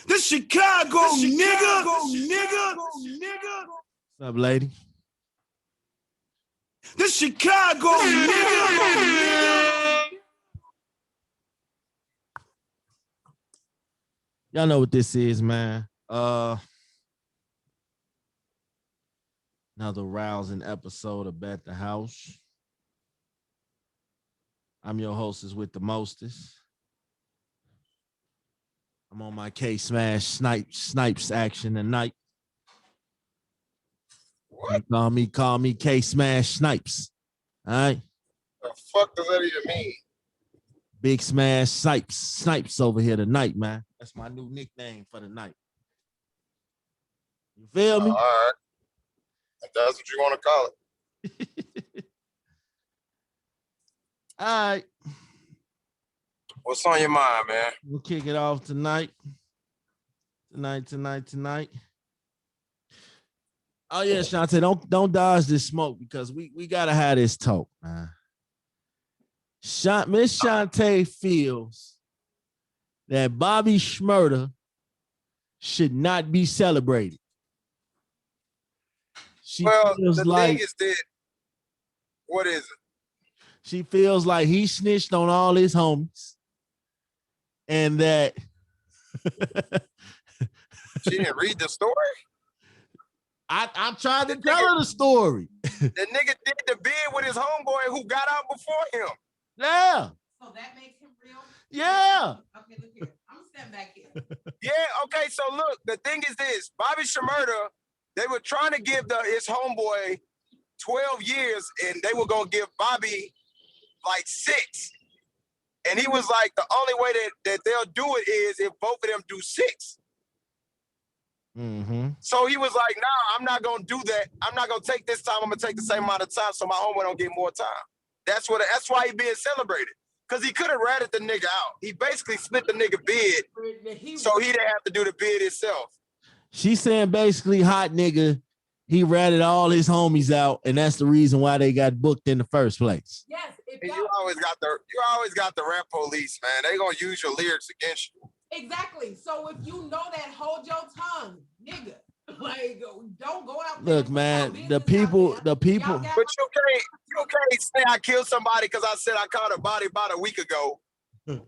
The Chicago nigga. What's up, lady? The Chicago nigga. Y'all know what this is, man. Another rousing episode of Bet the House. I'm your hostess with the mostest. I'm on my K-Smash snipes action tonight. What? Call me K-Smash Snipes. All right. The fuck does that even mean? Big Smash Snipes over here tonight, man. That's my new nickname for the night. You feel me? All right. If that's what you want to call it. All right. What's on your mind, man? We'll kick it off tonight. Tonight. Oh yeah, Shantae, don't dodge this smoke because we gotta have this talk, man. Miss Shantae feels that Bobby Shmurda should not be celebrated. Well, the thing is that, what is it? She feels like he snitched on all his homies and that she didn't read the story? I tried to tell her the story. The nigga did the bid with his homeboy who got out before him. Yeah. So that makes him real? Yeah. Okay, look here. I'm gonna stand back here. Yeah, okay, so look, the thing is this. Bobby Shmurda, they were trying to give his homeboy 12 years, and they were going to give Bobby like 6. And he was like, the only way that they'll do it is if both of them do 6. Mm-hmm. So he was like, nah, I'm not going to do that. I'm not going to take this time. I'm going to take the same amount of time so my homeboy don't get more time. That's why he being celebrated. Because he could have ratted the nigga out. He basically split the nigga bid so he didn't have to do the bid himself. She's saying basically hot nigga, he ratted all his homies out, and that's the reason why they got booked in the first place. Yes. You always got the rap police, man. They gonna use your lyrics against you. Exactly. So if you know that, hold your tongue, nigga. Like, don't go out. Look, man, the people. But you can't say I killed somebody because I said I caught a body about a week ago. Come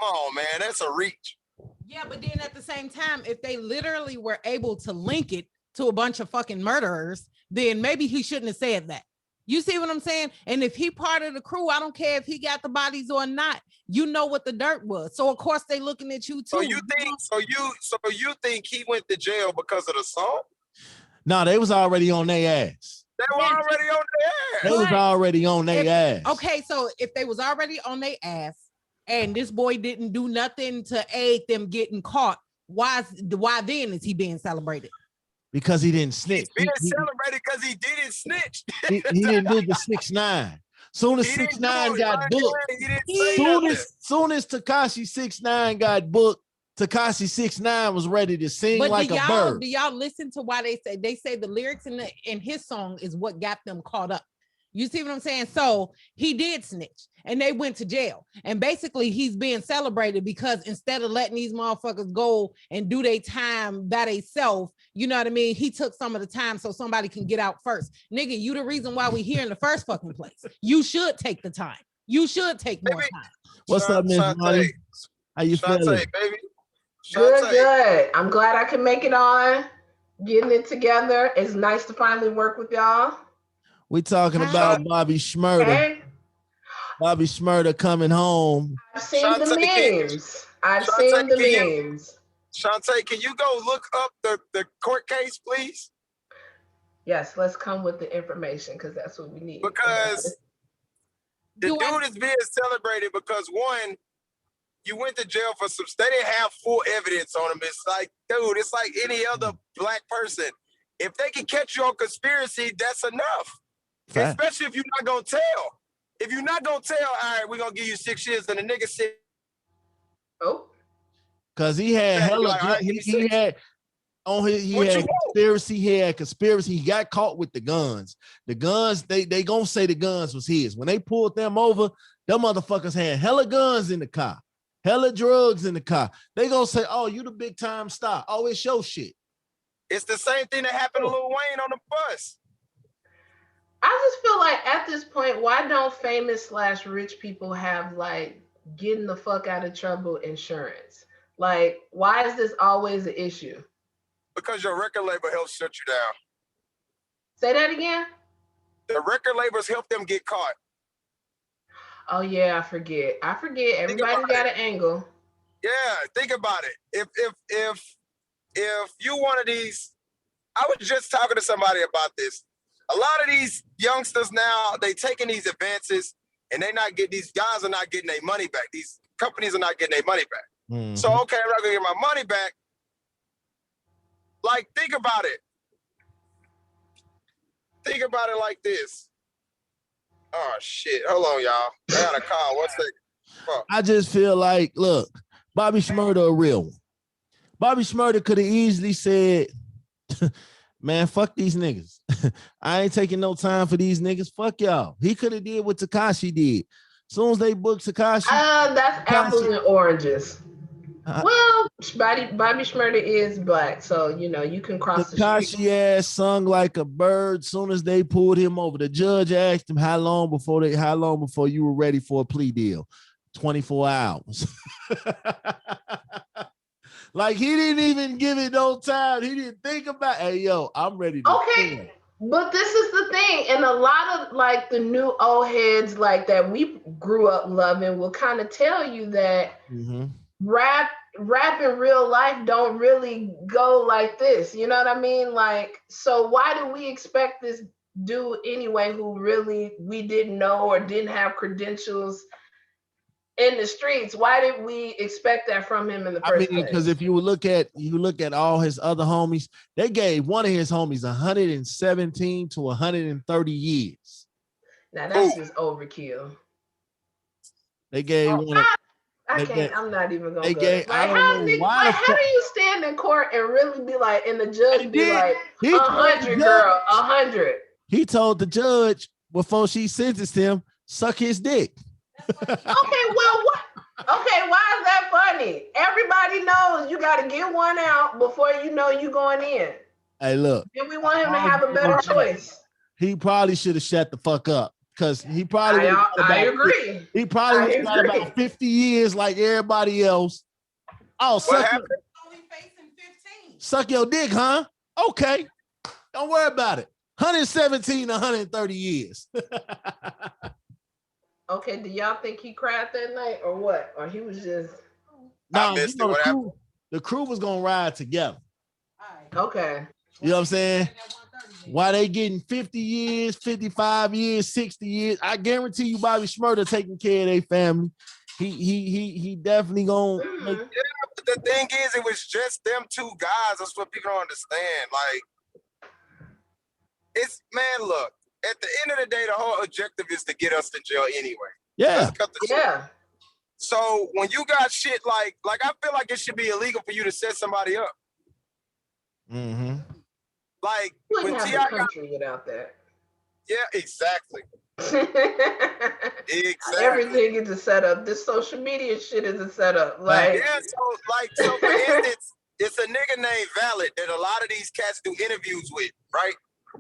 on, man, that's a reach. Yeah, but then at the same time, if they literally were able to link it to a bunch of fucking murderers, then maybe he shouldn't have said that. You see what I'm saying? And if he part of the crew, I don't care if he got the bodies or not. You know what the dirt was. So of course they looking at you too. So you think he went to jail because of the song? No, they was already on their ass. They were already on their ass. They was already on their ass. Okay, so if they was already on their ass and this boy didn't do nothing to aid them getting caught, why then is he being celebrated? Because he didn't snitch. He's being celebrated because he didn't snitch. He didn't do the 6ix9ine. Soon as 6ix9ine got booked, soon as Tekashi 6ix9ine got booked, Tekashi 6ix9ine was ready to sing like a bird. Do y'all listen to why they say the lyrics in his song is what got them caught up? You see what I'm saying? So he did snitch and they went to jail. And basically he's being celebrated because instead of letting these motherfuckers go and do their time by themselves, you know what I mean? He took some of the time so somebody can get out first. Nigga, you the reason why we here in the first fucking place. You should take the time. You should take more time. What's up, Miss Money? How you feeling? Baby. Good. I'm glad I can make it on. Getting it together. It's nice to finally work with y'all. We talking about Bobby Shmurda. Okay. Bobby Shmurda coming home. I've seen the memes. I've seen the memes. Shantae, can you go look up the court case, please? Yes, let's come with the information because that's what we need. Because the dude is being celebrated because one, you went to jail for some, they didn't have full evidence on him. It's like, dude, it's like any other black person. If they can catch you on conspiracy, that's enough. Fact. Especially if you're not gonna tell. If you're not gonna tell, all right, we're gonna give you 6 years, and the nigga said, oh, because he had hella, like, he had on his, he had conspiracy, he got caught with the guns. The guns, they gonna say the guns was his. When they pulled them over, them motherfuckers had hella guns in the car. hella drugs in the car. They gonna say, oh, you the big time star. Oh, it's your shit. It's the same thing that happened to Lil Wayne on the bus. I just feel like at this point, why don't famous / rich people have like getting the fuck out of trouble insurance? Like, why is this always an issue? Because your record label helps shut you down. Say that again? The record labels help them get caught. Oh yeah, I forget. Everybody got an angle. Yeah, think about it. If you one of these, I was just talking to somebody about this. A lot of these youngsters now, they taking these advances and these guys are not getting their money back. These companies are not getting their money back. Mm-hmm. So, okay, I'm not gonna get my money back. Like, think about it. Think about it like this. Oh, shit. Hold on, y'all. I got a call. What's that? Fuck. I just feel like, look, Bobby Shmurda a real one. Bobby Shmurda could have easily said, man, fuck these niggas. I ain't taking no time for these niggas. Fuck y'all. He could have did what Tekashi did. As soon as they booked Tekashi. That's apples and oranges. Well, Bobby Shmurda is black, so you know you can cross the street. Tekashi ass sung like a bird. Soon as they pulled him over, the judge asked him how long before you were ready for a plea deal. 24 hours. Like he didn't even give it no time. He didn't think about, hey yo, I'm ready to okay. But this is the thing, and a lot of like the new old heads like that we grew up loving will kind of tell you that rap in real life don't really go like this. You know what I mean? Like, so why do we expect this dude anyway who really we didn't know or didn't have credentials in the streets? Why did we expect that from him in the first place? Because if you look at all his other homies, they gave one of his homies 117 to 130 years. Now that's just overkill. They gave one. I'm not even gonna go. Like, how do you stand in court and really be like, and the judge be like, 100, girl, 100. He told the judge before she sentenced him, suck his dick. Okay, well, what? Okay, why is that funny? Everybody knows you got to get one out before you know you going in. Hey, look. And we want him to have a better choice. He probably should have shut the fuck up because he probably. I agree. He probably got about 50 years like everybody else. Oh, suck your dick, huh? Okay, don't worry about it. 117 to 130 years. Okay, do y'all think he cried that night or what? Or he was just... No, the crew was going to ride together. Okay. You know what I'm saying? Why they getting 50 years, 55 years, 60 years? I guarantee you Bobby Shmurda taking care of their family. He definitely going to... Yeah, but the thing is, it was just them two guys. That's what people don't understand. Like, look. At the end of the day, the whole objective is to get us to jail anyway. Yeah. Yeah. So when you got shit like I feel like it should be illegal for you to set somebody up. Mm-hmm. Like when T.I. got country without that. Yeah, exactly. Exactly. Everything is a setup. This social media shit is a setup. Like so for instance, it's a nigga named Valid that a lot of these cats do interviews with, right?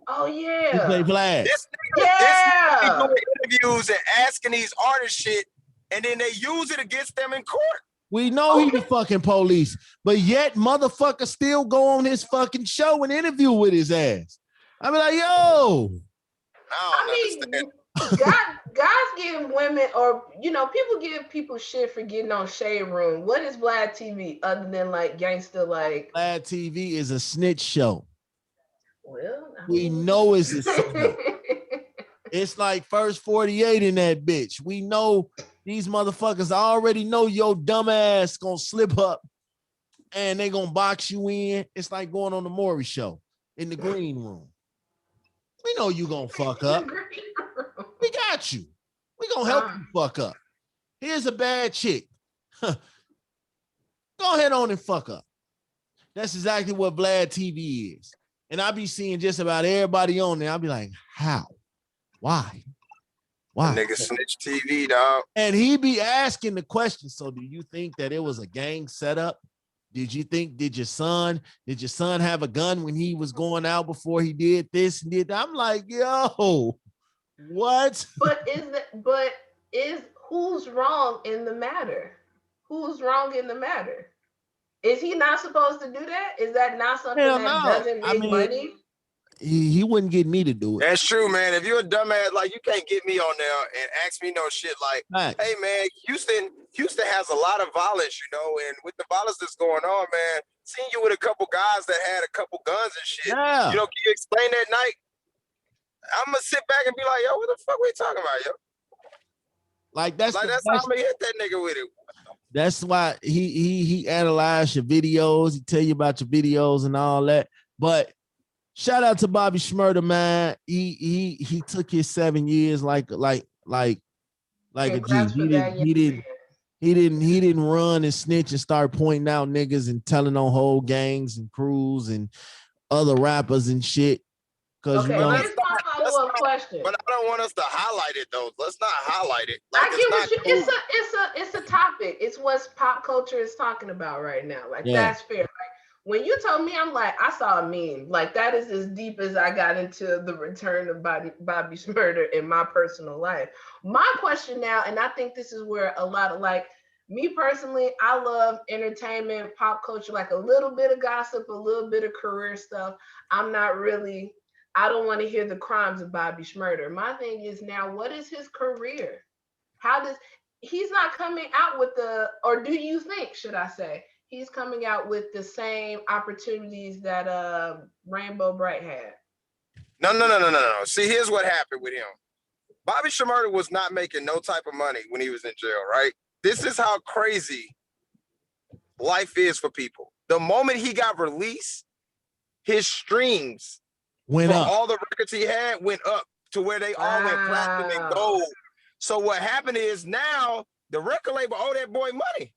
Oh yeah. This nigga doing interviews and asking these artists shit, and then they use it against them in court. We know he the fucking police, but yet motherfucker still go on his fucking show and interview with his ass. I be like, yo. I mean, guys give women, or people give people shit for getting on Shade Room. What is Vlad TV other than like gangster? Like Vlad TV is a snitch show. Well, we know it's a snitch. It's like First 48 in that bitch. We know these motherfuckers already know your dumb ass gonna slip up and they gonna box you in. It's like going on the Maury show in the green room. We know you gonna fuck up. We got you. We gonna help you fuck up. Here's a bad chick. Go ahead on and fuck up. That's exactly what Vlad TV is. And I be seeing just about everybody on there. I'll be like, how? Why? Wow. Nigga snitch TV, dog. And he be asking the question. So do you think that it was a gang setup? Did your son have a gun when he was going out before he did this and did that? I'm like, yo, what? But is who's wrong in the matter? Who's wrong in the matter? Is he not supposed to do that? Is that not something Hell that no. doesn't make money? He wouldn't get me to do it. That's true, man. If you're a dumbass, like, you can't get me on there and ask me no shit like, hey, man, Houston has a lot of violence, you know, and with the violence that's going on, man, seeing you with a couple guys that had a couple guns and shit, Yeah. you know, can you explain that night? I'm gonna sit back and be like, yo, what the fuck we talking about, yo? Like that's how I'm gonna hit that nigga with it. That's why he analyzed your videos, he tell you about your videos and all that. But shout out to Bobby SMURDAS, man. He took his 7 years like a G. He didn't run and snitch and start pointing out niggas and telling on whole gangs and crews and other rappers and shit. Cause okay, here's my follow-up question. But I don't want us to highlight it though. Let's not highlight it. Like, I get what you. It's a topic. It's what pop culture is talking about right now. Like that's fair. Like when you told me, I'm like, I saw a meme. Like that is as deep as I got into the return of Bobby SMURDAS in my personal life. My question now, and I think this is where a lot of like me personally, I love entertainment, pop culture, like a little bit of gossip, a little bit of career stuff. I don't want to hear the crimes of Bobby SMURDAS. My thing is now, what is his career? He's not coming out with or do you think, should I say, he's coming out with the same opportunities that Rainbow Bright had? No. See, here's what happened with him. Bobby SMURDAS was not making no type of money when he was in jail, right? This is how crazy life is for people. The moment he got released, his streams went up. All the records he had went up to where they all went platinum and gold. So what happened is now the record label owe that boy money.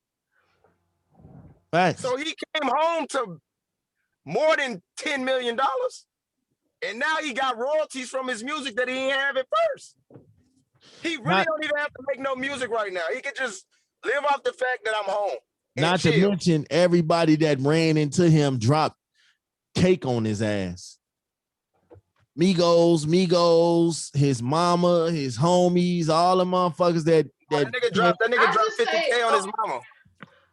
Facts. So he came home to more than $10 million. And now he got royalties from his music that he didn't have at first. He really don't even have to make no music right now. He could just live off the fact that I'm home. Not to mention everybody that ran into him dropped cake on his ass. Migos, his mama, his homies, all the motherfuckers that nigga dropped 50K on his mama.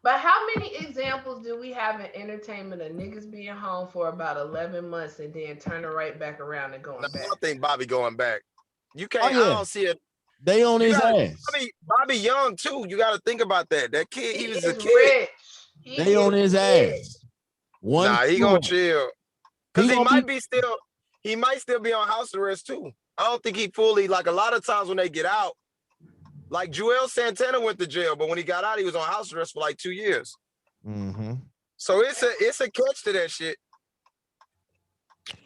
But how many examples do we have in entertainment of niggas being home for about 11 months and then turning right back around and going back? I don't think Bobby going back. You can't. I don't see it. They on his ass. Bobby young too. You got to think about that. That kid, he was a kid. Rich. They on his ass. He gonna chill. Cause he might still be on house arrest too. I don't think he fully, like a lot of times when they get out, like Joel Santana went to jail, but when he got out, he was on house arrest for like 2 years. Mm-hmm. So it's a catch to that shit.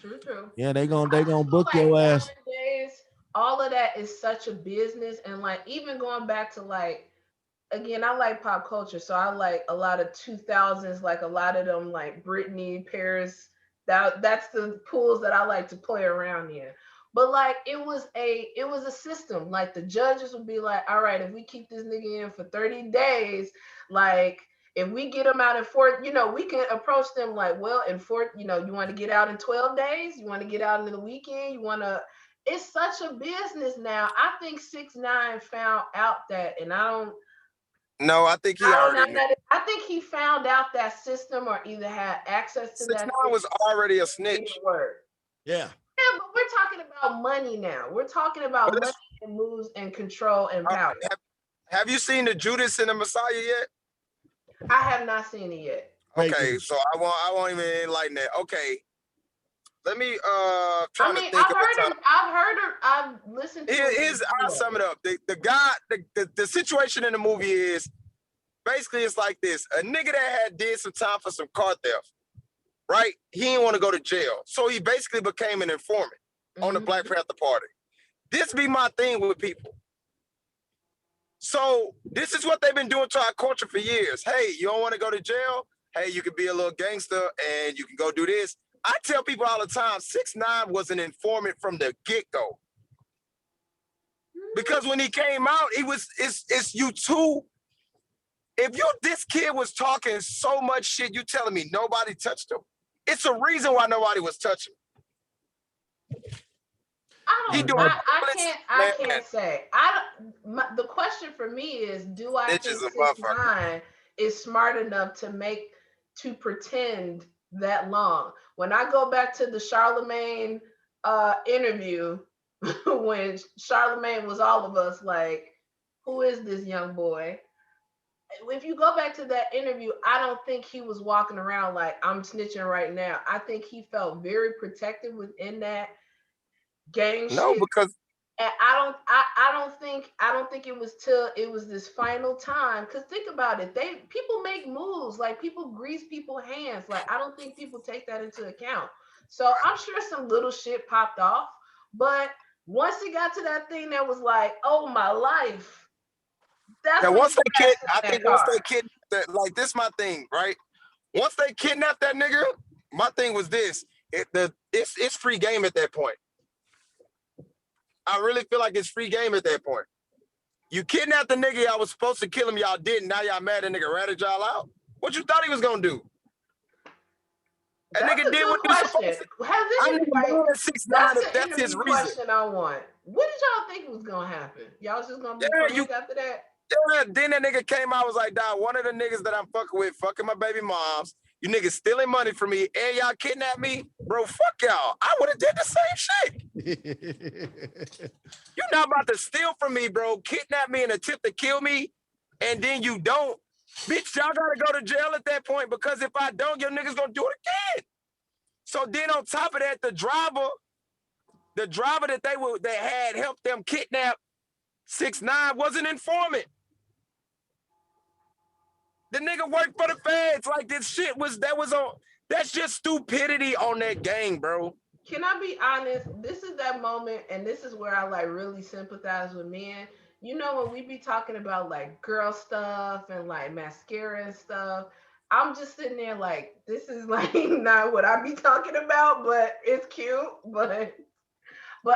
True. Yeah, they gonna book your ass. Nowadays, all of that is such a business, and like even going back to like, again, I like pop culture, so I like a lot of 2000s, like a lot of them, like Britney, Paris. That's the pools that I like to play around in. But like it was a system. Like the judges would be like, all right, if we keep this nigga in for 30 days, like if we get him out in we can approach them like, well, in you want to get out in 12 days, you want to get out in the weekend, it's such a business now. I think 6ix9ine found out that, and I don't. No, I think I think he found out that system or either had access to that. 6ix9ine was already a snitch. Yeah. Yeah, but we're talking about money now. We're talking about money and moves and control and power. Have you seen the Judas and the Messiah yet? I have not seen it yet. Okay, so I won't even enlighten that. Okay. Let me I've listened to I'll sum it up. The situation in the movie is basically it's like this. A nigga that did some time for some car theft, right? He didn't want to go to jail. So he basically became an informant on the Black Panther Party. This be my thing with people. So this is what they've been doing to our culture for years. Hey, you don't want to go to jail? Hey, you can be a little gangster and you can go do this. I tell people all the time, 6ix9ine was an informant from the get-go. Because when he came out, it's you too. If this kid was talking so much shit, you telling me nobody touched him? It's a reason why nobody was touching him. I can't say. The question for me is, do I think 6ix9ine is smart enough to pretend that long? When I go back to the Charlemagne interview, when Charlemagne was all of us like, who is this young boy? If you go back to that interview, I don't think he was walking around like, I'm snitching right now. I think he felt very protective within that gang shit. No, because and I don't think it was till it was this final time. Cause think about it, people make moves, like people grease people's hands. Like I don't think people take that into account. So I'm sure some little shit popped off, but once it got to that thing that was like, oh my life. That's now once they kidnapped, like this my thing, right? Once they kidnapped that nigga, my thing was this. It's free game at that point. I really feel like it's free game at that point. You kidnapped the nigga, y'all was supposed to kill him, y'all didn't. Now y'all mad at nigga ratted y'all out? What you thought he was gonna do? That nigga did what he was supposed to. That's his reason. Question I want. What did y'all think was gonna happen? Y'all was just gonna be friends after that? Yeah, then that nigga came out, was like, dog, one of the niggas that I'm fucking with, fucking my baby moms, you niggas stealing money from me, and y'all kidnapped me? Bro, fuck y'all. I would have did the same shit. You not about to steal from me, bro, kidnap me and attempt to kill me, and then you don't. Bitch, y'all gotta go to jail at that point, because if I don't, your niggas gonna do it again. So then on top of that, the driver that had helped them kidnap 6ix9ine was an informant. The nigga worked for the feds. Like this shit that's just stupidity on that gang, bro. Can I be honest? This is that moment, and this is where I like really sympathize with men. You know, when we be talking about like girl stuff and like mascara and stuff, I'm just sitting there like, this is like not what I be talking about, but it's cute. But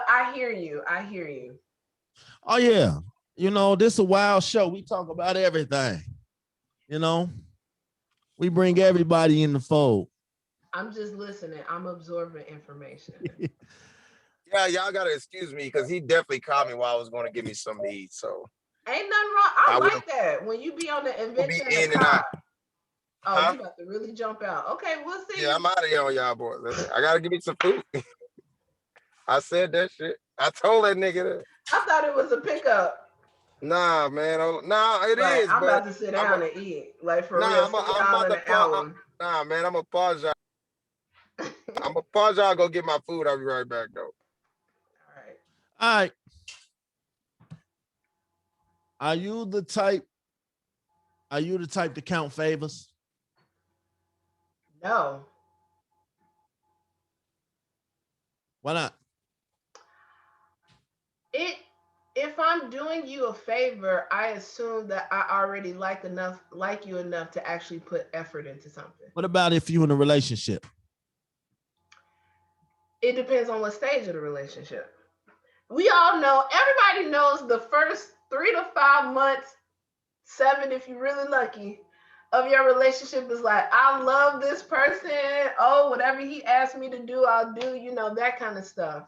I hear you. I hear you. Oh yeah. You know, this is a wild show. We talk about everything. You know, we bring everybody in the fold. I'm just listening. I'm absorbing information. Yeah, y'all gotta excuse me, because he definitely called me while I was going to give me some meat. So ain't nothing wrong. I like that. When you be on the invention in and out. Oh, you about to really jump out. Okay, we'll see. Yeah, I'm out of here on y'all boys. I gotta give me some food. I said that shit. I told that nigga that. I thought it was a pickup. Nah, man. Nah, it is. I'm about to sit down and eat. Like for real. I'm about to nah, man. I'm gonna pause y'all. I'm gonna pause y'all. Go get my food. I'll be right back though. All right. Are you the type to count favors? No. Why not? If I'm doing you a favor, I assume that I already like you enough to actually put effort into something. What about if you're in a relationship? It depends on what stage of the relationship. We all know, everybody knows the first 3 to 5 months, 7 if you're really lucky, of your relationship is like, I love this person. Oh, whatever he asked me to do, I'll do, you know, that kind of stuff.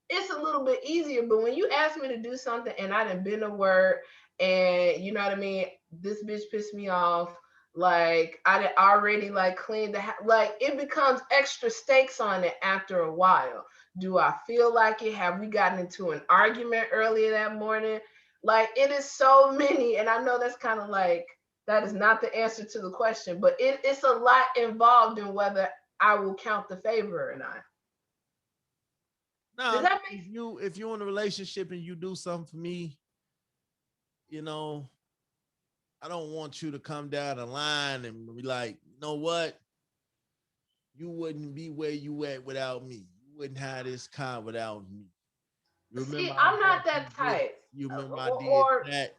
It's a little bit easier, but when you ask me to do something and I done been to work and you know what I mean, this bitch pissed me off, like I done already like cleaned the house, like it becomes extra stakes on it after a while. Do I feel like it? Have we gotten into an argument earlier that morning? Like it is so many, and I know that's kind of like, that is not the answer to the question, but it's a lot involved in whether I will count the favor or not. No, if you're in a relationship and you do something for me, you know, I don't want you to come down the line and be like, you know what? You wouldn't be where you at without me. You wouldn't have this car without me. You remember? See, I'm not that type. You remember I did that?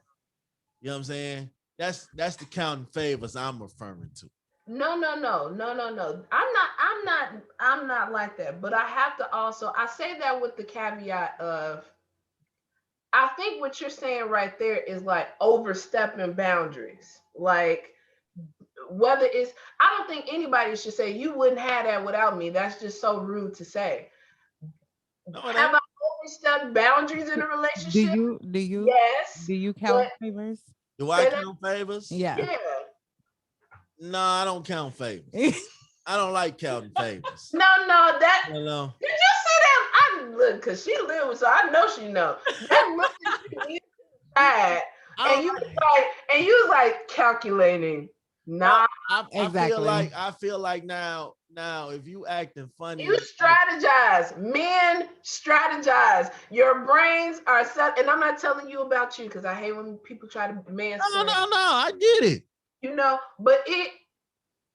You know what I'm saying? That's the counting favors I'm referring to. No. I'm not like that. But I have to also, I say that with the caveat of, I think what you're saying right there is like overstepping boundaries. Like whether it's, I don't think anybody should say you wouldn't have that without me. That's just so rude to say. No, Have I overstepped boundaries in a relationship? Do you Yes. count favors? Do I count favors? Yeah. No, I don't count favors. I don't like counting favors. No, that. You know. Did you see that? I look, because she lives, so I know she know. That look at you inside, and you was like calculating. Nah, exactly. I feel like now if you acting funny, you strategize. Men strategize. Your brains are set, and I'm not telling you about you because I hate when people try to mansplain. No, I get it. You know, but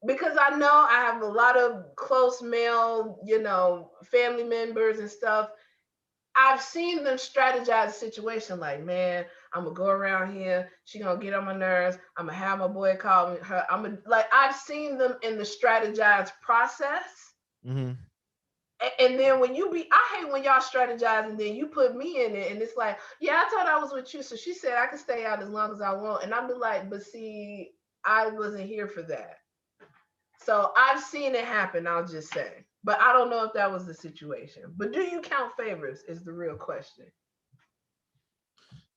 because I know I have a lot of close male, family members and stuff. I've seen them strategize a situation like, man, I'm gonna go around here. She gonna get on my nerves. I'm gonna have my boy call me her. I've seen them in the strategized process. Mm-hmm. And then when I hate when y'all strategize and then you put me in it and it's like, yeah, I thought I was with you. So she said I can stay out as long as I want. And I'll be like, but see, I wasn't here for that. So I've seen it happen, I'll just say. But I don't know if that was the situation. But do you count favors is the real question.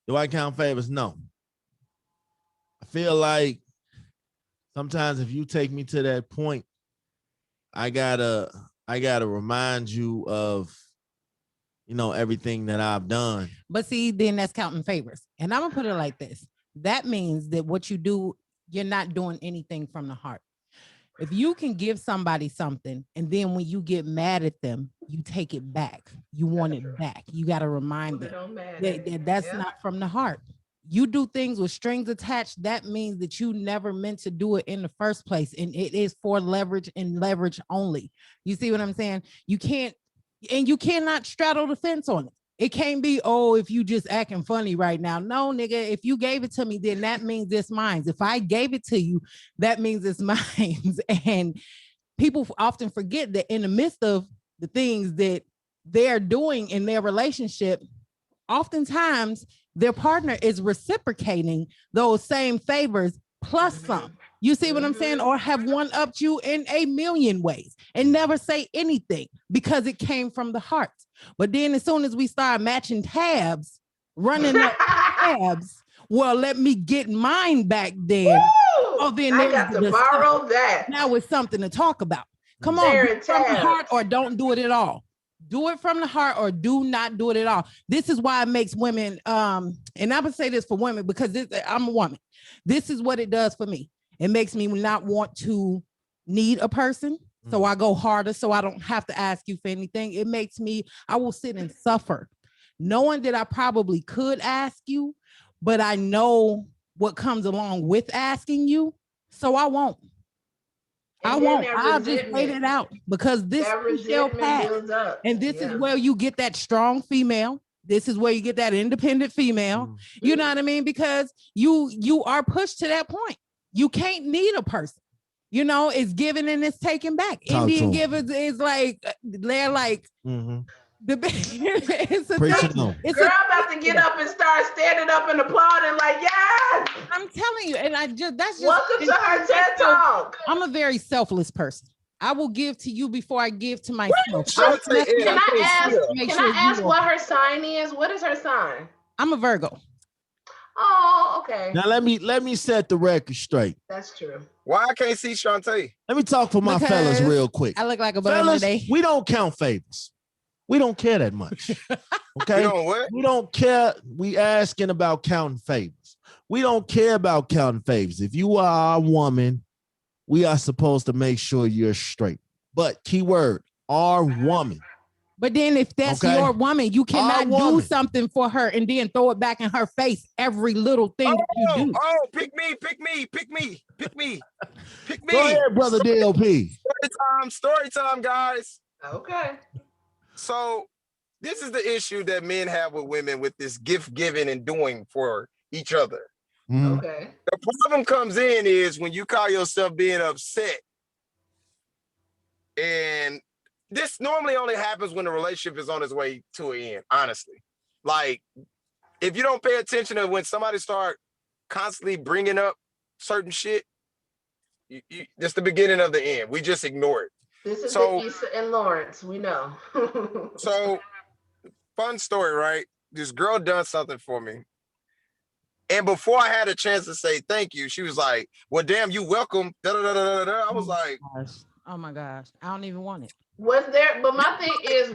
Do I count favors? No. I feel like sometimes if you take me to that point, I gotta remind you of, everything that I've done. But see, then that's counting favors. And I'm gonna put it like this. That means that what you do, you're not doing anything from the heart. If you can give somebody something and then when you get mad at them, you take it back. You want it back. You got to remind them that's not from the heart. You do things with strings attached. That means that you never meant to do it in the first place. And it is for leverage and leverage only. You see what I'm saying? You cannot straddle the fence on it. It can't be, if you just acting funny right now. No, nigga, if you gave it to me, then that means it's mine. If I gave it to you, that means it's mine. And people often forget that in the midst of the things that they're doing in their relationship, oftentimes their partner is reciprocating those same favors plus some. You see what I'm saying? Or have one-upped you in a million ways and never say anything because it came from the heart. But then as soon as we start matching tabs, running up tabs, well, let me get mine back then. Then I got to borrow that. Now it's something to talk about. Come on, do it from the heart or don't do it at all. Do it from the heart or do not do it at all. This is why it makes women, and I would say this for women because I'm a woman. This is what it does for me. It makes me not want to need a person. So I go harder so I don't have to ask you for anything. It makes me, I will sit and suffer knowing that I probably could ask you, but I know what comes along with asking you. So I won't. I'll just wait it out because this shall pass. And this is where you get that strong female. This is where you get that independent female. You know what I mean? Because you are pushed to that point. You can't need a person. It's given and it's taken back. Indian givers is like, they're like, it's a thing. Girl, I'm about to get up and start standing up and applauding like, yes! I'm telling you, and that's just welcome to her TED Talk. I'm a very selfless person. I will give to you before I give to myself. Can I ask what her sign is? What is her sign? I'm a Virgo. Oh, okay. Now let me set the record straight. That's true. Why I can't see Chaunte? Let me talk for my fellas real quick. I look like a fellas, today. We don't count favors. We don't care that much. Okay. We don't care. We asking about counting favors. We don't care about counting favors. If you are a woman, we are supposed to make sure you're straight. But keyword, our woman. But then if that's your woman, you cannot do something for her and then throw it back in her face every little thing that you do. Oh, pick me. Go ahead, brother DLP. Story time, guys. Okay. So this is the issue that men have with women with this gift giving and doing for each other. Okay. The problem comes in is when you call yourself being upset. And this normally only happens when the relationship is on its way to an end, honestly. Like, if you don't pay attention to when somebody start constantly bringing up certain shit, that's the beginning of the end. We just ignore it. This is the Issa and Lawrence. We know. So, fun story, right? This girl done something for me. And before I had a chance to say thank you, she was like, well, damn, you welcome. Da, da, da, da, da. I was like, oh my gosh, I don't even want it. Was there, but my thing is,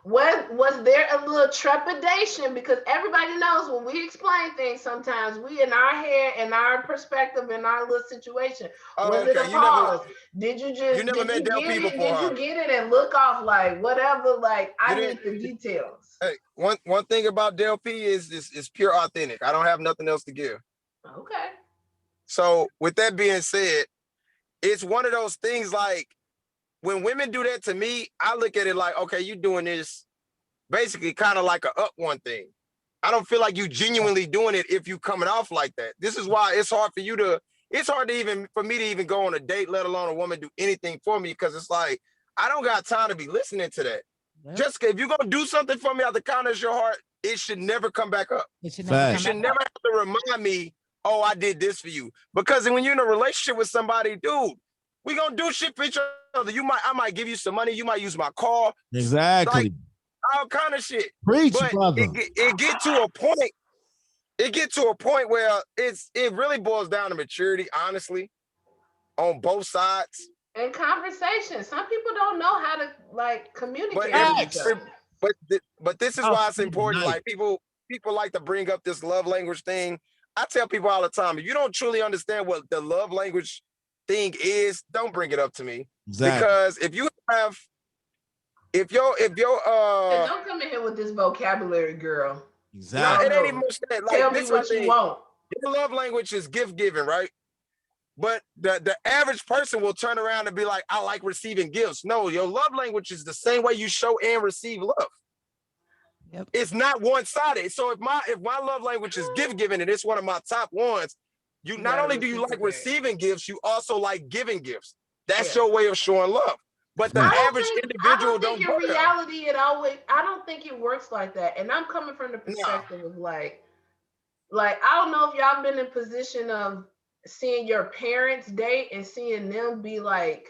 was there a little trepidation? Because everybody knows when we explain things, sometimes we in our head and our perspective in our little situation. Was it a pause? Did you just met Del P before? Did you get it and look off like whatever? Like I need the details. Hey, one thing about Del P is pure authentic. I don't have nothing else to give. Okay. So with that being said, it's one of those things like, when women do that to me, I look at it like, okay, you doing this basically kind of like a up one thing. I don't feel like you genuinely doing it if you coming off like that. This is why it's hard for me to even go on a date, let alone a woman do anything for me, because it's like, I don't got time to be listening to that. Yep. Just if you're going to do something for me out the kindness of your heart, it should never come back up. It should never have to remind me, oh, I did this for you. Because when you're in a relationship with somebody, dude, we gonna do shit for each other. I might give you some money. You might use my car. Exactly. Like, all kind of shit. Preach, but brother. It get to a point. It get to a point where it really boils down to maturity, honestly, on both sides. And conversation. Some people don't know how to like communicate. But this is why it's important. Like people like to bring up this love language thing. I tell people all the time, if you don't truly understand what the love language thing is, don't bring it up to me. Exactly. Because if your don't come in here with this vocabulary, girl. Exactly. No, it ain't even much that. Like, tell me what you want. Your love language is gift giving, right? But the average person will turn around and be like, I like receiving gifts. No, your love language is the same way you show and receive love. Yep. It's not one-sided. So if my love language is gift giving and it's one of my top ones, you not only do you like receiving gifts, you also like giving gifts. That's your way of showing love. But the average individual I don't think in reality I don't think it works like that. And I'm coming from the perspective of like I don't know if y'all been in position of seeing your parents date and seeing them be like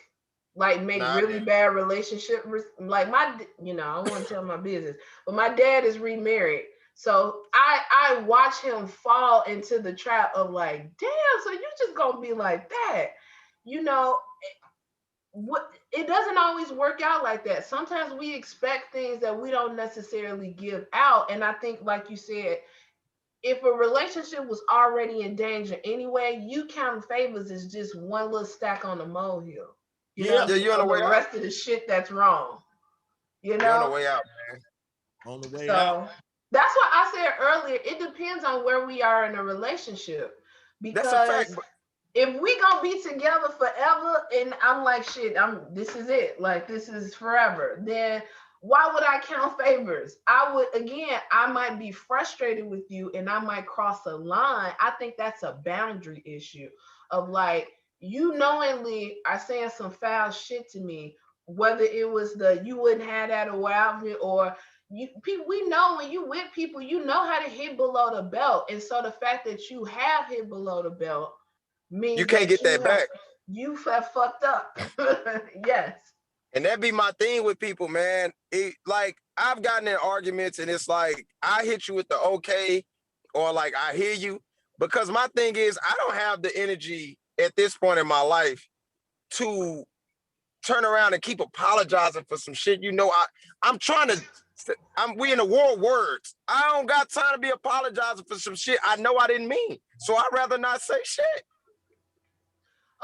make really bad relationship. Like I don't want to tell my business, but my dad is remarried. So I watch him fall into the trap of like, damn, so you just gonna be like that. It doesn't always work out like that. Sometimes we expect things that we don't necessarily give out. And I think, like you said, if a relationship was already in danger anyway, you counting favors is just one little stack on the molehill. You're on the way out. The rest of the shit that's wrong. You're on the way out, man. On the way out. That's why I said earlier, it depends on where we are in a relationship. Because that's a fact. If we gonna be together forever and I'm like, shit, this is it. Like, this is forever. Then why would I count favors? I might be frustrated with you and I might cross a line. I think that's a boundary issue of like, you knowingly are saying some foul shit to me, whether it was you wouldn't have that around me or we know when you with people, you know how to hit below the belt. And so the fact that you have hit below the belt means you can't get that back. You have fucked up. Yes. And that be my thing with people, man. Like, I've gotten in arguments and it's like, I hit you with the okay, or like, I hear you. Because my thing is, I don't have the energy at this point in my life to turn around and keep apologizing for some shit. We in the war of words. I don't got time to be apologizing for some shit I know I didn't mean. So I'd rather not say shit.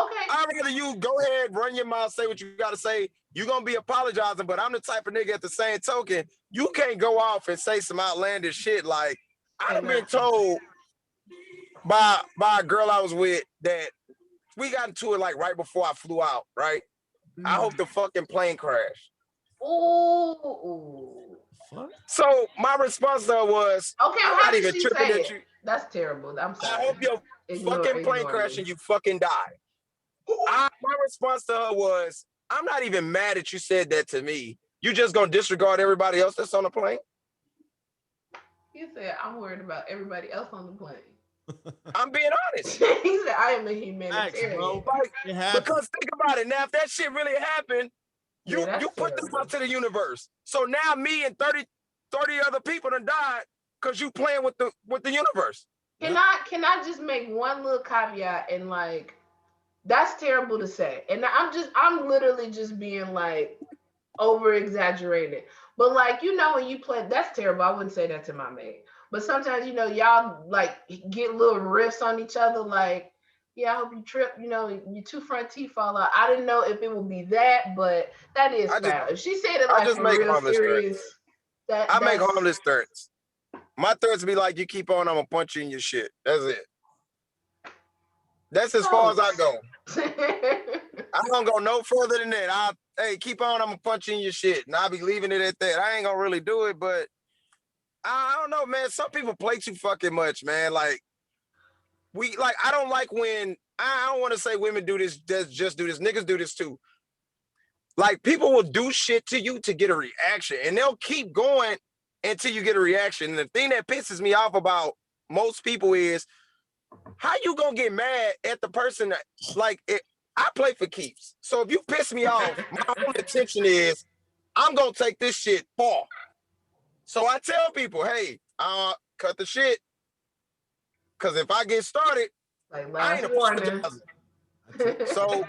Okay. I'd rather you go ahead, run your mouth, say what you got to say. You're going to be apologizing, but I'm the type of nigga at the same token, you can't go off and say some outlandish shit. Like, I've been told by a girl I was with that we got into it like right before I flew out, right? I hope the fucking plane crashed. Ooh. So my response though was, okay, I'm not even tripping at you. That's terrible. I'm sorry. I hope your fucking plane crashed and you fucking die. My response to her was, I'm not even mad that you said that to me. You just gonna disregard everybody else that's on the plane? He said, I'm worried about everybody else on the plane. I'm being honest. He said, I am a Facts, humanitarian. bro. Like, It happens. because think about it. Now, if that shit really happened, you Yeah, that's put this terrible. out to the universe. So now me and 30 other people done died because you playing with the universe. Can I just make one little caveat and like that's terrible to say. And I'm literally just being like over exaggerated. But like, you know, when you play, that's terrible. I wouldn't say that to my mate. But sometimes, you know, y'all like get little riffs on each other, like, yeah, I hope you trip, you know, your two front teeth fall out. I didn't know if it would be that, but that is foul. If she said it like for real serious, I make harmless threats. My threats be like, you keep on, I'm gonna punch you in your shit. That's it. That's as far as I go. I don't go no further than that. Hey, keep on, I'm gonna punch you in your shit. And I'll be leaving it at that. I ain't gonna really do it, but I don't know, man. Some people play too fucking much, man. Like, I don't like when, I don't want to say women do this, just do this. Niggas do this too. Like, people will do shit to you to get a reaction, and they'll keep going until you get a reaction. And the thing that pisses me off about most people is, how you gonna get mad at the person that, like, I play for keeps. So if you piss me off, my only intention is, I'm gonna take this shit far. So I tell people, hey, cut the shit. Cause if I get started, like I ain't apologizing. So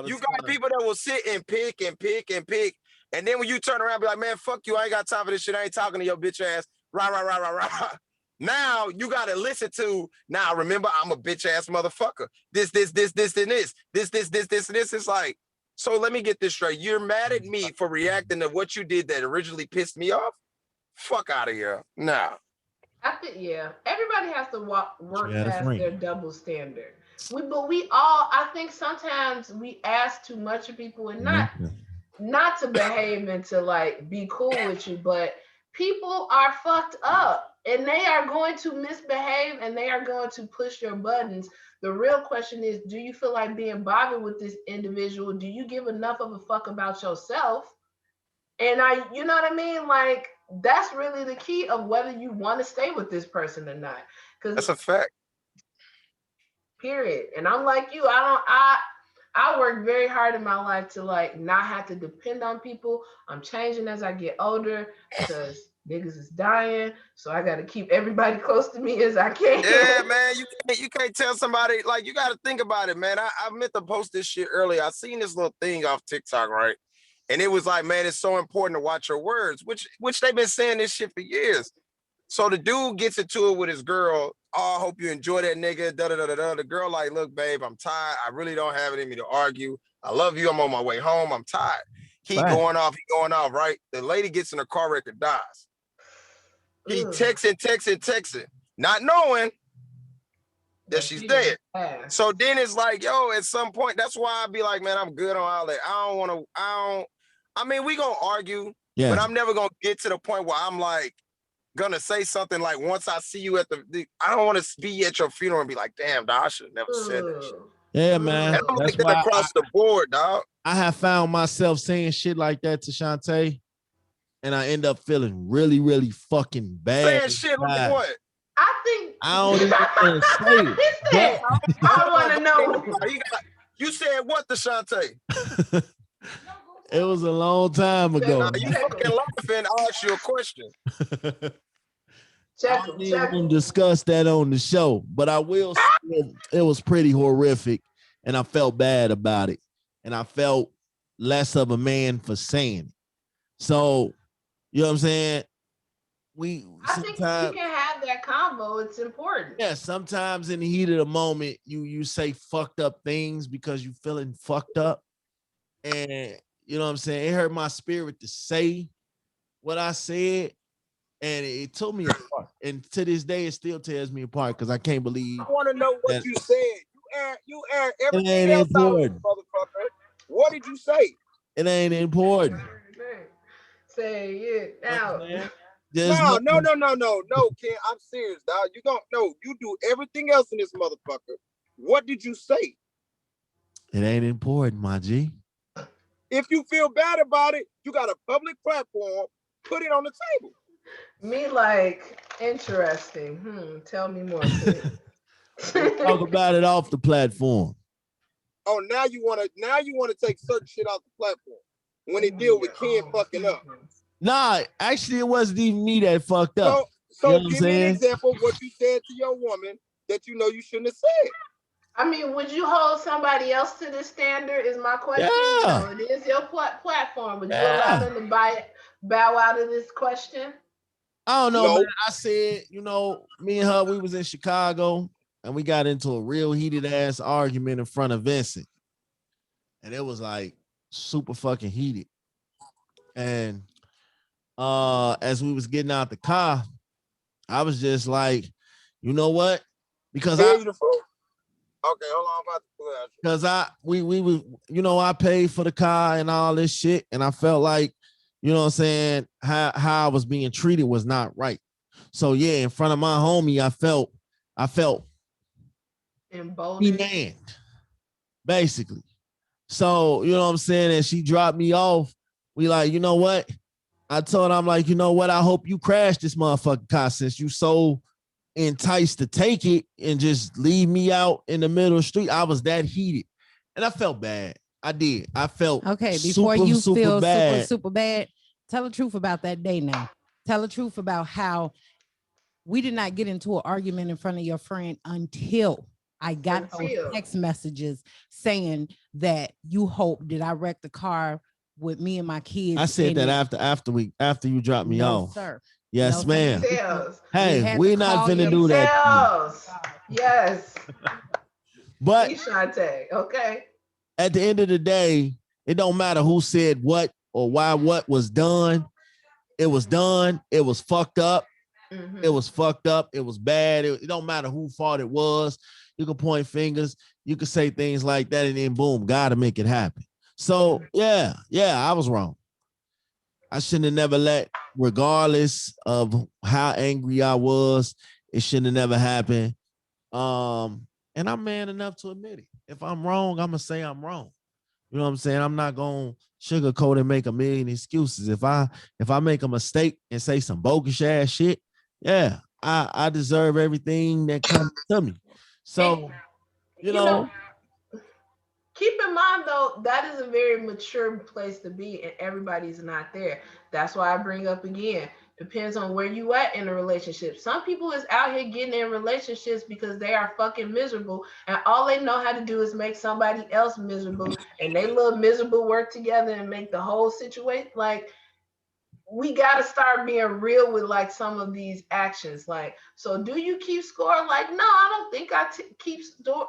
you got people that will sit and pick and pick and pick. And then when you turn around and be like, man, fuck you, I ain't got time for this shit. I ain't talking to your bitch ass. Rah, rah, rah, rah, rah. Now you gotta listen to, now remember, I'm a bitch ass motherfucker. This, and this. This. It's like, so let me get this straight. You're mad at me for reacting to what you did that originally pissed me off? Fuck out of here. Nah. I think, yeah, everybody has to work past their double standard. But we all, I think sometimes we ask too much of people, and not to behave and to like be cool with you, but people are fucked up and they are going to misbehave and they are going to push your buttons. The real question is, do you feel like being bothered with this individual? Do you give enough of a fuck about yourself? And you know what I mean? Like, that's really the key of whether you want to stay with this person or not. Because that's a fact. Period. And I'm like you. I work very hard in my life to like not have to depend on people. I'm changing as I get older because niggas is dying. So I got to keep everybody close to me as I can. Yeah, man. You can't tell somebody, like, you got to think about it, man. I meant to post this shit earlier. I seen this little thing off TikTok, right? And it was like, man, it's so important to watch your words, which they've been saying this shit for years. So the dude gets into it with his girl. Oh, I hope you enjoy that nigga. Da-da-da-da-da. The girl like, look, babe, I'm tired. I really don't have it in me to argue. I love you. I'm on my way home. I'm tired. He going off, right? The lady gets in a car wreck and dies. He texting, not knowing that she's dead. So then it's like, yo, at some point, that's why I be like, man, I'm good on all that. I mean, we gonna argue, but I'm never gonna get to the point where I'm like, gonna say something like, once I see you at I don't want to be at your funeral and be like, damn, dog, I should have never said that shit. Yeah, man. And I'm like that across the board, dog. I have found myself saying shit like that to Shantae, and I end up feeling really, really fucking bad. Saying shit like what? I think I don't even want to say it. I want to know. You said what to Shantae? It was a long time ago. Nah, you fucking laughing. I'll ask you a question. I didn't even discuss that on the show, but I will say it was pretty horrific, and I felt bad about it, and I felt less of a man for saying it. So, you know what I'm saying? I think you can have that combo. It's important. Yeah, sometimes in the heat of the moment, you say fucked up things because you feeling fucked up, and you know what I'm saying? It hurt my spirit to say what I said, and it tore me apart. And to this day, it still tears me apart because I can't believe. I want to know what you said. You aired everything ain't else important. out, motherfucker. What did you say? It ain't important. Say it now. No, Ken. I'm serious, dog. You don't know. You do everything else in this motherfucker. What did you say? It ain't important, my G. If you feel bad about it, you got a public platform, put it on the table. Me like interesting. Tell me more, please. Talk about it off the platform. Oh, now you wanna take certain shit off the platform when they deal with Ken fucking up. Nah, actually, it wasn't even me that fucked up. So you know give me an example of what you said to your woman that you know you shouldn't have said. I mean, would you hold somebody else to this standard? Is my question. Yeah. It is your platform. Would you allow them to bow out of this question? I don't know, man. I said, me and her, we was in Chicago and we got into a real heated ass argument in front of Vincent. And it was like super fucking heated. And as we was getting out the car, I was just like, you know what? Because okay, hold on, I'm about to pull out. Because I paid for the car and all this shit, and I felt like, you know what I'm saying, how I was being treated was not right. So yeah, in front of my homie, I felt emboldened, basically. So, you know what I'm saying, and she dropped me off. We like, you know what? I told her, I'm like, you know what? I hope you crash this motherfucking car since you so enticed to take it and just leave me out in the middle of the street. I was that heated, and I felt bad. I did. I felt okay. Before you feel bad. super bad, tell the truth about that day. Now, tell the truth about how we did not get into an argument in front of your friend until I got those text messages saying that you hope that I wrecked the car with me and my kids. I said that after you dropped me off. Sir. Yes, no, ma'am. Hey, we're not finna do that. Yes. But okay. At the end of the day, it don't matter who said what or why what was done. It was done. It was fucked up. Mm-hmm. It was fucked up. It was bad. It don't matter who fault it was. You can point fingers. You can say things like that, and then boom, gotta make it happen. So yeah, I was wrong. I shouldn't have never let, regardless of how angry I was, it shouldn't have never happened. And I'm man enough to admit it. If I'm wrong, I'm gonna say I'm wrong. You know what I'm saying? I'm not gonna sugarcoat and make a million excuses. If I make a mistake and say some bogus ass shit, yeah, I deserve everything that comes to me. So, you know, keep in mind though, that is a very mature place to be, and everybody's not there. That's why I bring up again, depends on where you at in a relationship. Some people is out here getting in relationships because they are fucking miserable, and all they know how to do is make somebody else miserable, and they little miserable work together and make the whole situation like. We got to start being real with like some of these actions. Like, so do you keep score? Like, no, I don't think I keep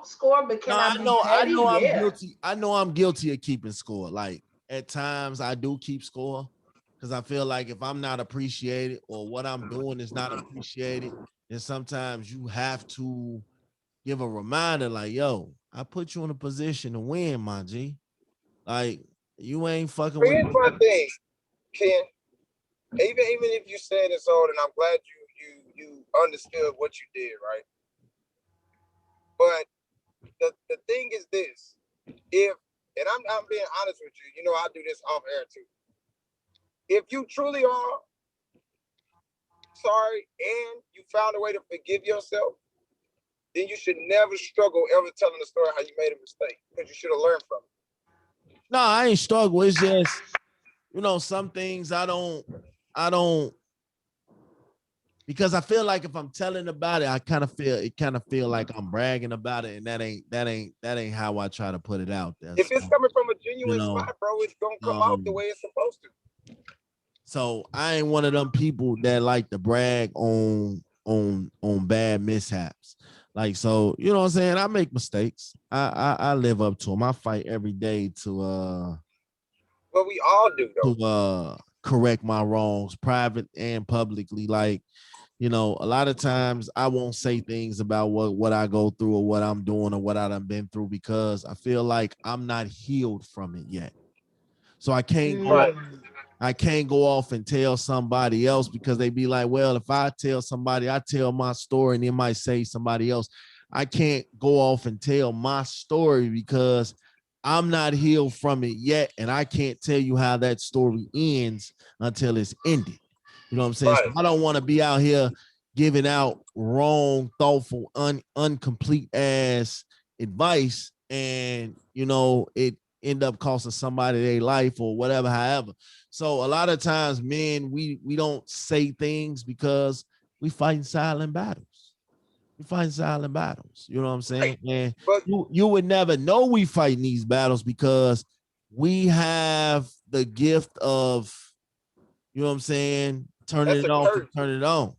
score, but can I be petty? I'm guilty. I know I'm guilty of keeping score. Like at times I do keep score because I feel like if I'm not appreciated or what I'm doing is not appreciated, then sometimes you have to give a reminder like, yo, I put you in a position to win, my G. Like, you ain't fucking with me. Here's my thing, Ken. Even if you said it's old, and I'm glad you understood what you did, right? But the thing is this: and I'm being honest with you, you know, I do this off air too. If you truly are sorry and you found a way to forgive yourself, then you should never struggle ever telling the story how you made a mistake, because you should have learned from it. No, I ain't struggle. It's just, you know, some things I don't, because I feel like if I'm telling about it, I kind of feel like I'm bragging about it, and that ain't how I try to put it out there. If it's coming from a genuine spot, bro, it's gonna come out the way it's supposed to. So I ain't one of them people that like to brag on bad mishaps. Like, so, you know what I'm saying? I make mistakes. I live up to them. I fight every day to well, we all do though. To correct my wrongs, private and publicly. Like, you know, a lot of times I won't say things about what I go through or what I'm doing or what I done been through because I feel like I'm not healed from it yet. So I can't go off and tell somebody else because they be like, well, if I tell somebody, I tell my story and it might say somebody else. I can't go off and tell my story because I'm not healed from it yet. And I can't tell you how that story ends until it's ended. You know what I'm saying? Right. So I don't want to be out here giving out wrong, thoughtful, incomplete ass advice, and you know it end up costing somebody their life or whatever. However, so a lot of times, men, we don't say things because we fighting silent battles. We fighting silent battles. You know what I'm saying? And But you would never know we fighting these battles because we have the gift of, you know what I'm saying, turning that's it a off curse. and turning it on.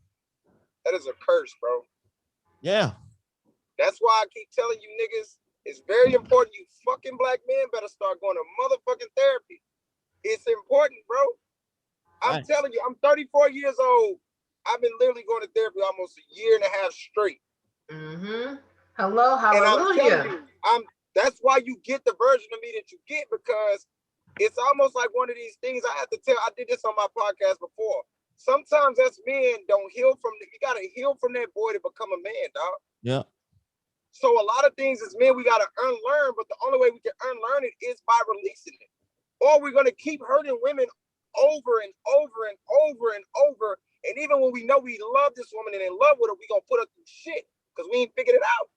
That is a curse, bro. Yeah. That's why I keep telling you niggas, it's very important. You fucking black men better start going to motherfucking therapy. It's important, bro. I'm telling you, I'm 34 years old. I've been literally going to therapy almost a year and a half straight. Hello, hallelujah. And I'm telling you, that's why you get the version of me that you get, because it's almost like one of these things I have to tell. I did this on my podcast before. Sometimes as men don't heal from, you got to heal from that boy to become a man, dog. Yeah. So a lot of things as men, we got to unlearn, but the only way we can unlearn it is by releasing it. Or we're going to keep hurting women over and over and over and over. And even when we know we love this woman and in love with her, we're going to put her through shit because we ain't figured it out.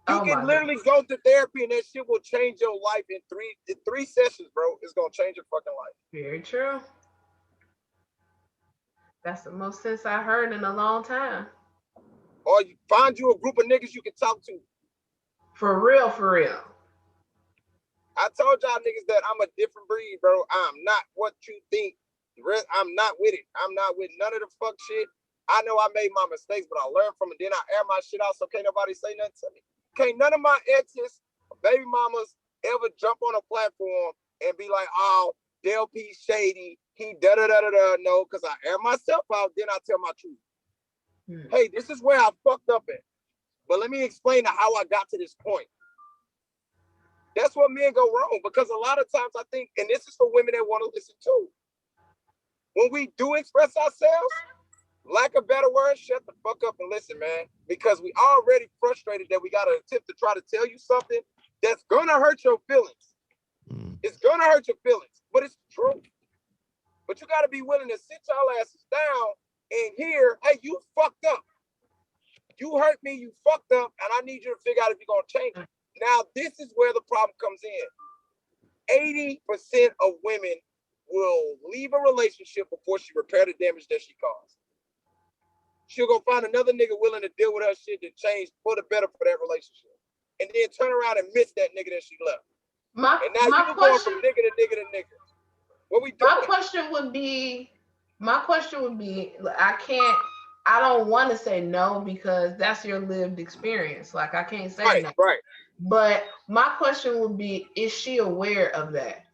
You can literally go to therapy and that shit will change your life in three sessions, bro. It's going to change your fucking life. Very true. That's the most sense I heard in a long time. Or you find you a group of niggas you can talk to. For real, for real. I told y'all niggas that I'm a different breed, bro. I'm not what you think. I'm not with it. I'm not with none of the fuck shit. I know I made my mistakes, but I learned from it. Then I air my shit out, so can't nobody say nothing to me. Can't none of my exes, baby mamas, ever jump on a platform and be like, oh, Del P shady, he da-da-da-da-da. No, because I air myself out, then I tell my truth. Hey, this is where I fucked up at. But let me explain how I got to this point. That's where men go wrong, because a lot of times I think, and this is for women that want to listen too, when we do express ourselves, lack of better words, shut the fuck up and listen, man. Because we already frustrated that we got to attempt to try to tell you something that's gonna hurt your feelings. It's gonna hurt your feelings, but it's true. But you gotta be willing to sit y'all asses down and hear, hey, you fucked up. You hurt me, you fucked up, and I need you to figure out if you're gonna change it. Now, this is where the problem comes in. 80% of women will leave a relationship before she repair the damage that she caused. She'll go find another nigga willing to deal with her shit to change for the better for that relationship. And then turn around and miss that nigga that she left. And now you're going from nigga to nigga to nigga. What we doing? My question would be, I don't want to say no because that's your lived experience. Like I can't say no. Right. But my question would be, is she aware of that?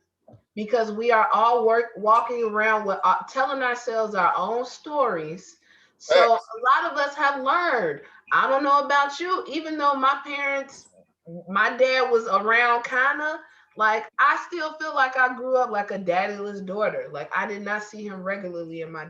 Because we are all walking around with telling ourselves our own stories. So a lot of us have learned. I don't know about you, even though my dad was around kind of, like I still feel like I grew up like a daddyless daughter. Like I did not see him regularly in my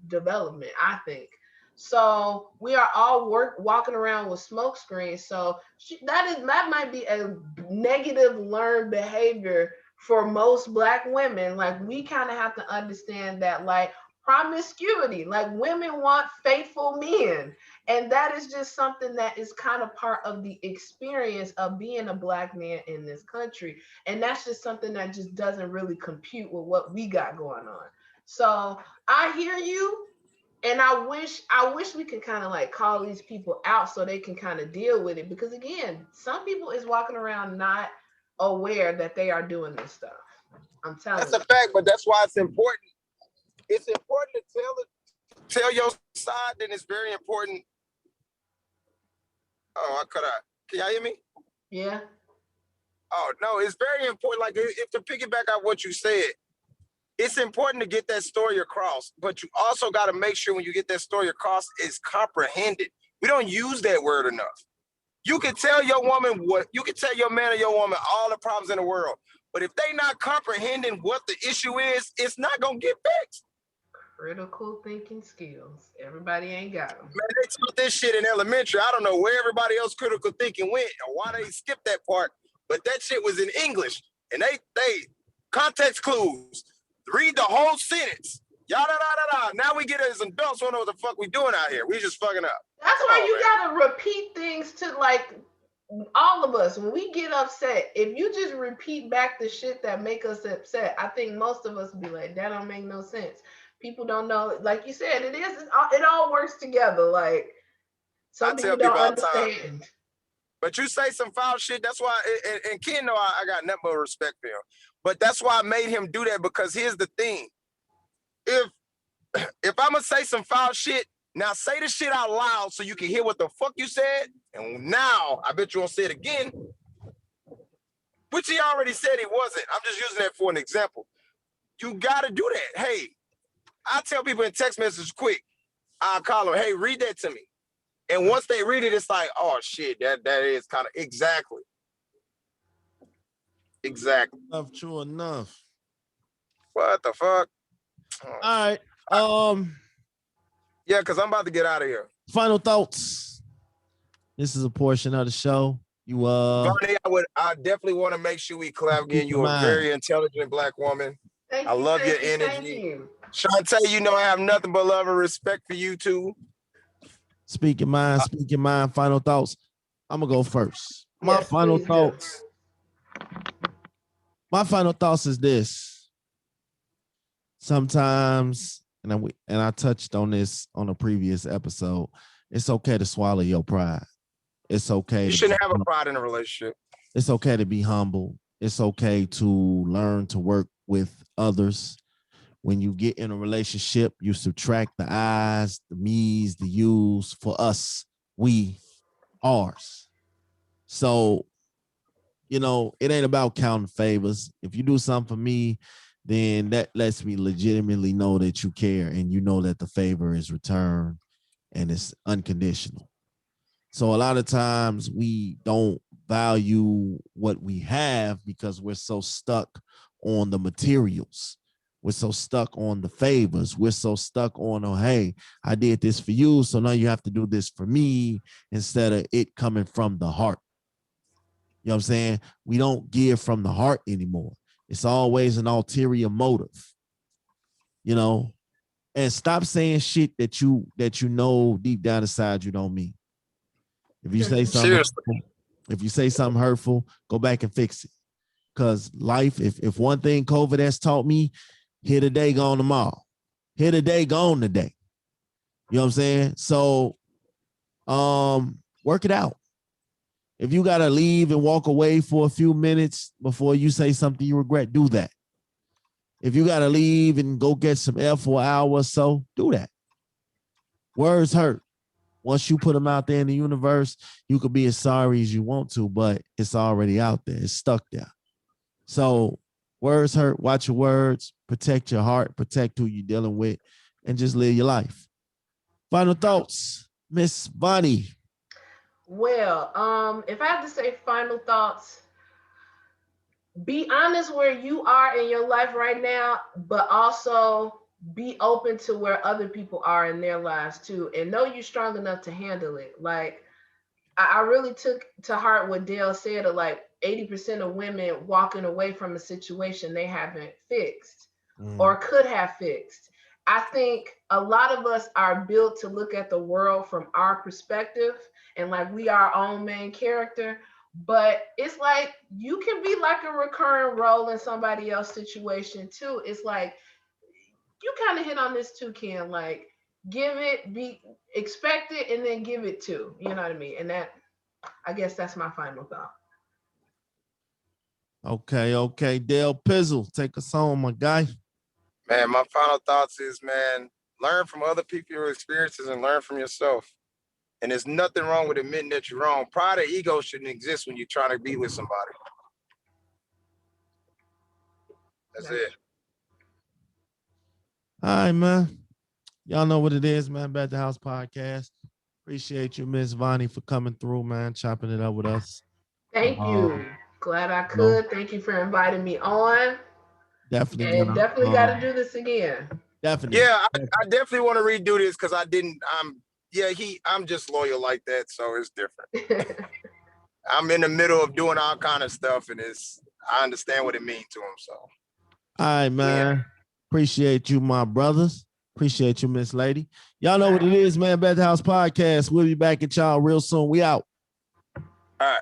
development, I think. So we are all walking around with smoke screens. So that might be a negative learned behavior for most Black women. Like we kind of have to understand that, like promiscuity, like women want faithful men, and that is just something that is kind of part of the experience of being a Black man in this country, and that's just something that just doesn't really compute with what we got going on. So I hear you. And I wish we could kind of like call these people out so they can kind of deal with it. Because again, some people is walking around not aware that they are doing this stuff. I'm telling you. That's a fact, but that's why it's important. It's important to tell your side, then it's very important. Oh, I cut out. Can y'all hear me? Yeah. Oh, no, it's very important. Like if to piggyback on what you said, it's important to get that story across, but you also got to make sure when you get that story across, it's comprehended. We don't use that word enough. You can tell your woman you can tell your man or your woman all the problems in the world, but if they not comprehending what the issue is, it's not going to get fixed. Critical thinking skills. Everybody ain't got them. Man, they taught this shit in elementary. I don't know where everybody else critical thinking went or why they skipped that part, but that shit was in English, and they context clues. Read the whole sentence. Y'all, now we get as adults, we don't know what the fuck we doing out here. We just fucking up. That's why you gotta repeat things to like all of us. When we get upset, if you just repeat back the shit that make us upset, I think most of us be like, that don't make no sense. People don't know, like you said, it all works together. Like some people don't understand. But you say some foul shit. That's why, and Ken know I got nothing but respect for him. But that's why I made him do that, because here's the thing. If I'm gonna say some foul shit, now say the shit out loud so you can hear what the fuck you said. And now I bet you won't say it again. Which he already said he wasn't. I'm just using that for an example. You gotta do that. Hey, I tell people in text messages quick. I'll call them, hey, read that to me. And once they read it, it's like, oh shit, that is kind of exactly. True enough. What the fuck? All right. Yeah, because I'm about to get out of here. Final thoughts. This is a portion of the show. Vonnie, I definitely want to make sure we clap again. You're a very intelligent Black woman. I love your energy. Chaunte, you know I have nothing but love and respect for you too. Speak your mind. Final thoughts. I'm gonna go first. My Yes, final thoughts. My final thoughts is this. Sometimes, and I touched on this on a previous episode, it's okay to swallow your pride. It's okay. You shouldn't have a pride in a relationship. It's okay to be humble. It's okay to learn to work with others. When you get in a relationship, you subtract the I's, the me's, the you's. For us, we, ours. So, it ain't about counting favors. If you do something for me, then that lets me legitimately know that you care and you know that the favor is returned and it's unconditional. So a lot of times we don't value what we have because we're so stuck on the materials. We're so stuck on the favors. We're so stuck on, oh, hey, I did this for you, so now you have to do this for me, instead of it coming from the heart. You know what I'm saying? We don't give from the heart anymore. It's always an ulterior motive, and stop saying shit that you know deep down inside you don't mean. If you say something hurtful, go back and fix it. Because life, if one thing COVID has taught me, here today, gone tomorrow. Here today, gone today. You know what I'm saying? So work it out. If you got to leave and walk away for a few minutes before you say something you regret, do that. If you got to leave and go get some air for an hour or so, do that. Words hurt. Once you put them out there in the universe, you could be as sorry as you want to, but it's already out there. It's stuck there. So words hurt. Watch your words. Protect your heart. Protect who you're dealing with, and just live your life. Final thoughts, Miss Vonnie. Well, if I have to say final thoughts, be honest where you are in your life right now, but also be open to where other people are in their lives too, and know you're strong enough to handle it. Like, I really took to heart what Dale said of like 80% of women walking away from a situation they haven't fixed or could have fixed. I think a lot of us are built to look at the world from our perspective and like we are our own main character, but it's like you can be like a recurring role in somebody else's situation too. It's like you kind of hit on this too, Ken, like expect it and then give it too, you know what I mean? And that, I guess that's my final thought. Okay. Dale Pizzle, take us home, my guy. Man, my final thoughts is, man, learn from other people's experiences and learn from yourself. And there's nothing wrong with admitting that you're wrong. Pride or ego shouldn't exist when you're trying to be with somebody. That's it. All right, man. Y'all know what it is, man. Back to House Podcast. Appreciate you, Miss Vonnie, for coming through, man, chopping it up with us. Thank you. Glad I could. Thank you for inviting me on. Definitely. And definitely got to do this again. Definitely. Yeah, I definitely want to redo this because I'm just loyal like that, so it's different. I'm in the middle of doing all kind of stuff, and I understand what it means to him. So, all right, man. Appreciate you, my brothers. Appreciate you, Miss Lady. Y'all know what it is, man. Bet the House Podcast. We'll be back at y'all real soon. We out. All right.